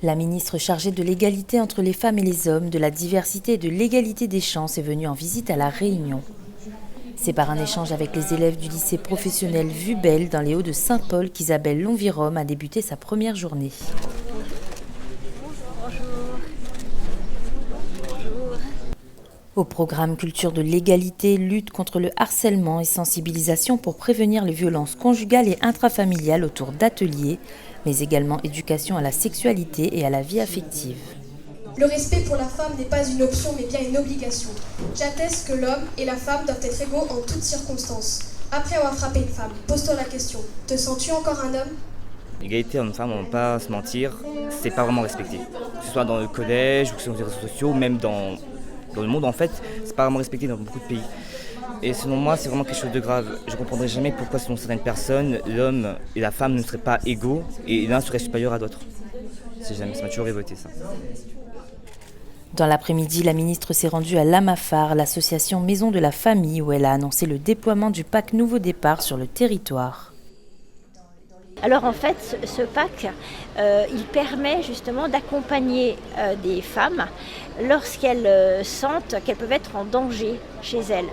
La ministre chargée de l'égalité entre les femmes et les hommes, de la diversité et de l'égalité des chances est venue en visite à La Réunion. C'est par un échange avec les élèves du lycée professionnel Vubel dans les Hauts de Saint-Paul qu'Isabelle Lonvirom a débuté sa première journée. Au programme culture de l'égalité, lutte contre le harcèlement et sensibilisation pour prévenir les violences conjugales et intrafamiliales autour d'ateliers, mais également éducation à la sexualité et à la vie affective. Le respect pour la femme n'est pas une option mais bien une obligation. J'atteste que l'homme et la femme doivent être égaux en toutes circonstances. Après avoir frappé une femme, pose-toi la question, te sens-tu encore un homme ? L'égalité homme-femme, on ne va pas se mentir, c'est pas vraiment respecté. Que ce soit dans le collège, ou que ce soit dans les réseaux sociaux, même dans le monde en fait, c'est pas vraiment respecté dans beaucoup de pays. Et selon moi, c'est vraiment quelque chose de grave. Je ne comprendrai jamais pourquoi selon certaines personnes, l'homme et la femme ne seraient pas égaux et l'un serait supérieur à l'autre. Ça m'a toujours révolté ça. Dans l'après-midi, la ministre s'est rendue à l'AMAFAR, l'association Maison de la Famille, où elle a annoncé le déploiement du PAC Nouveau Départ sur le territoire. Alors en fait, ce PAC, il permet justement d'accompagner des femmes lorsqu'elles sentent qu'elles peuvent être en danger chez elles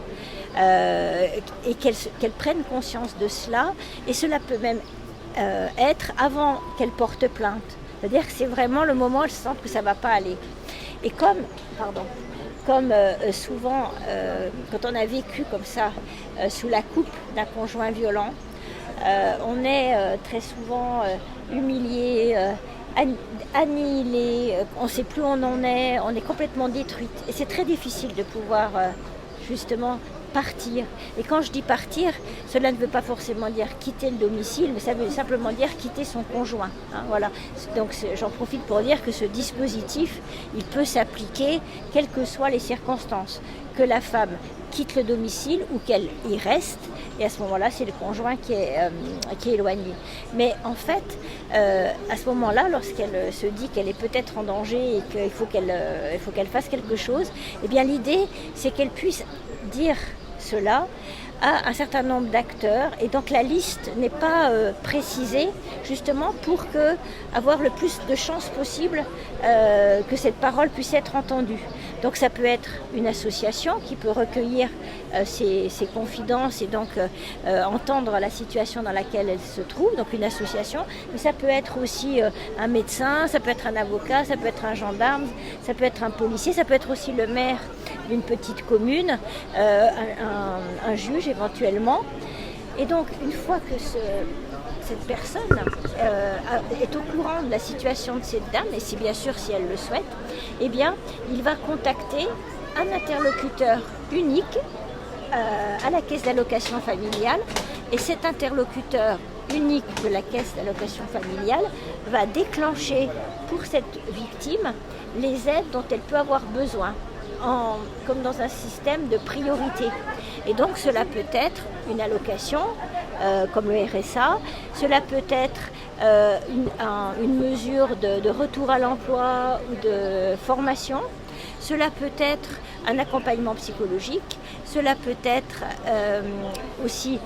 et qu'elles prennent conscience de cela. Et cela peut même être avant qu'elles portent plainte. C'est-à-dire que c'est vraiment le moment où elles sentent que ça ne va pas aller. Et comme souvent, quand on a vécu comme ça, sous la coupe d'un conjoint violent, on est très souvent humilié, annihilé, on ne sait plus où on est complètement détruite. Et c'est très difficile de pouvoir justement partir. Et quand je dis partir, cela ne veut pas forcément dire quitter le domicile, mais ça veut simplement dire quitter son conjoint. Voilà. Donc j'en profite pour dire que ce dispositif, il peut s'appliquer quelles que soient les circonstances. Que la femme quitte le domicile ou qu'elle y reste, et à ce moment-là, c'est le conjoint qui est éloigné. Mais en fait, à ce moment-là, lorsqu'elle se dit qu'elle est peut-être en danger et qu'il faut qu'elle fasse quelque chose, eh bien l'idée, c'est qu'elle puisse dire cela à un certain nombre d'acteurs, et donc la liste n'est pas précisée justement pour avoir le plus de chances possible que cette parole puisse être entendue. Donc ça peut être une association qui peut recueillir ces confidences et donc entendre la situation dans laquelle elle se trouve, donc une association, mais ça peut être aussi un médecin, ça peut être un avocat, ça peut être un gendarme, ça peut être un policier, ça peut être aussi le maire d'une petite commune, un juge éventuellement. Et donc une fois que cette personne est au courant de la situation de cette dame, et c'est bien sûr si elle le souhaite, eh bien il va contacter un interlocuteur unique à la caisse d'allocation familiale, et cet interlocuteur unique de la caisse d'allocation familiale va déclencher pour cette victime les aides dont elle peut avoir besoin, comme dans un système de priorité. Et donc cela peut être une allocation comme le RSA, cela peut être une mesure de retour à l'emploi ou de formation, cela peut être un accompagnement psychologique, cela peut être aussi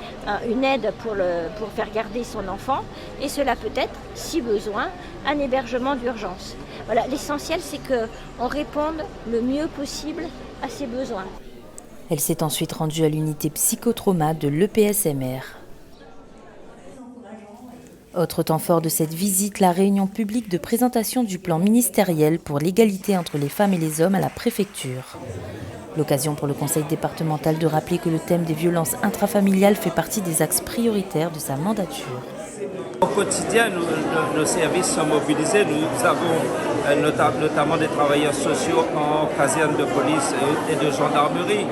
une aide pour faire garder son enfant, et cela peut être, si besoin, un hébergement d'urgence. Voilà, l'essentiel, c'est qu'on réponde le mieux possible à ses besoins. Elle s'est ensuite rendue à l'unité psychotrauma de l'EPSMR. Autre temps fort de cette visite, la réunion publique de présentation du plan ministériel pour l'égalité entre les femmes et les hommes à la préfecture. L'occasion pour le conseil départemental de rappeler que le thème des violences intrafamiliales fait partie des axes prioritaires de sa mandature. Au quotidien, nos services sont mobilisés. Nous avons notamment des travailleurs sociaux en caserne de police et de gendarmerie,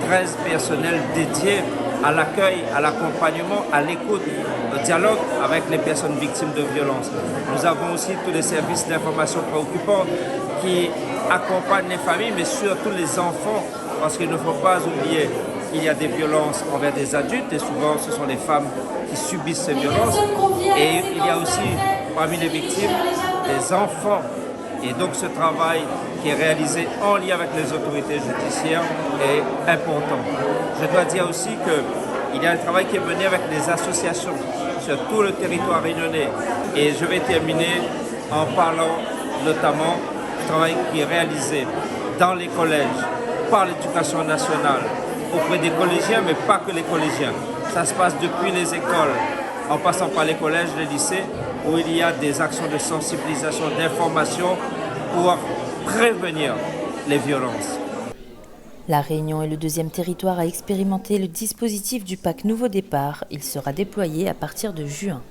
13 personnels dédiés à l'accueil, à l'accompagnement, à l'écoute, au dialogue avec les personnes victimes de violences. Nous avons aussi tous les services d'information préoccupants qui accompagnent les familles, mais surtout les enfants, parce qu'il ne faut pas oublier qu'il y a des violences envers des adultes, et souvent ce sont les femmes qui subissent ces violences. Et il y a aussi parmi les victimes des enfants. Et donc ce travail qui est réalisé en lien avec les autorités judiciaires est important. Je dois dire aussi qu'il y a un travail qui est mené avec les associations sur tout le territoire réunionnais. Et je vais terminer en parlant notamment le travail qui est réalisé dans les collèges, par l'éducation nationale, auprès des collégiens, mais pas que les collégiens. Ça se passe depuis les écoles, en passant par les collèges, les lycées, où il y a des actions de sensibilisation, d'information pour prévenir les violences. La Réunion est le deuxième territoire à expérimenter le dispositif du PAC Nouveau Départ. Il sera déployé à partir de juin.